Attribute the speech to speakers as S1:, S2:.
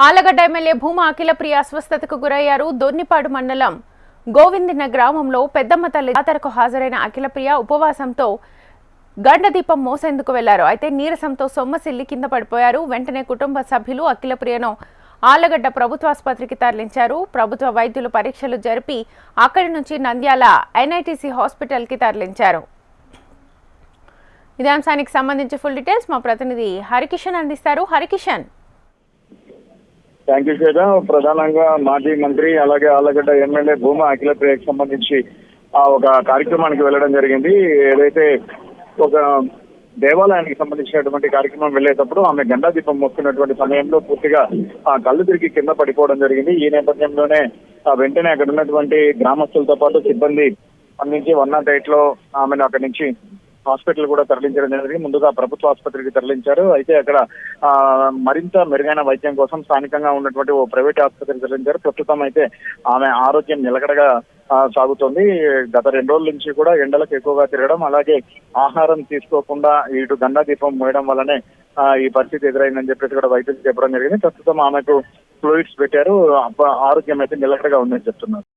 S1: Allagadda MLA Bhuma Akhilapriya అస్వస్థతకు గురయ్యారు. దొర్నిపాడు మండలం గోవిందిన గ్రామంలో పెద్దమ్మ తల్లి జాతరకు హాజరైన అఖిలప్రియ ఉపవాసంతో గండదీపం మోసేందుకు వెళ్లారు. అయితే నీరసంతో సొమ్మసిల్లి కింద పడిపోయారు. వెంటనే కుటుంబ సభ్యులు అఖిలప్రియను ఆలగడ్డ ప్రభుత్వాసుపత్రికి తరలించారు. ప్రభుత్వ వైద్యులు పరీక్షలు జరిపి అక్కడి నుంచి నంద్యాల ఎన్ఐటీసీ హాస్పిటల్ కి తరలించారు. ఇదే అంశానికి సంబంధించి ఫుల్ డీటెయిల్స్ మా ప్రతినిధి హరికిషన్ అందిస్తారు. హరికిషన్.
S2: థ్యాంక్ యూ శ్వేత. ప్రధానంగా మాజీ మంత్రి అలాగే ఆలగడ్డ ఎమ్మెల్యే భూమా అఖిలప్రియకి సంబంధించి ఒక కార్యక్రమానికి వెళ్ళడం జరిగింది. ఏదైతే ఒక దేవాలయానికి సంబంధించినటువంటి కార్యక్రమం వెళ్లేటప్పుడు ఆమె గండా దీపం మోస్తున్నటువంటి సమయంలో పూర్తిగా కళ్ళు తిరిగి కింద పడిపోవడం జరిగింది. ఈ నేపథ్యంలోనే వెంటనే అక్కడ ఉన్నటువంటి గ్రామస్తులతో పాటు సిబ్బంది స్పందించి 108 లో ఆమెను అక్కడి నుంచి హాస్పిటల్ కూడా తరలించడం జరిగింది. ముందుగా ప్రభుత్వ ఆసుపత్రికి తరలించారు. అయితే అక్కడ మరింత మెరుగైన వైద్యం కోసం స్థానికంగా ఉన్నటువంటి ఓ ప్రైవేట్ ఆసుపత్రికి తరలించారు. ప్రస్తుతం అయితే ఆమె ఆరోగ్యం నిలకడగా సాగుతోంది. గత 2 రోజుల నుంచి కూడా ఎండలకు ఎక్కువగా తిరగడం, అలాగే ఆహారం తీసుకోకుండా ఇటు గండా దీపం మోయడం వల్లనే ఈ పరిస్థితి ఎదురైందని చెప్పేసి కూడా వైద్యులు చెప్పడం జరిగింది. ప్రస్తుతం ఆమెకు ఫ్లూయిడ్స్ పెట్టారు. ఆరోగ్యం అయితే నిలకడగా ఉందని చెప్తున్నారు.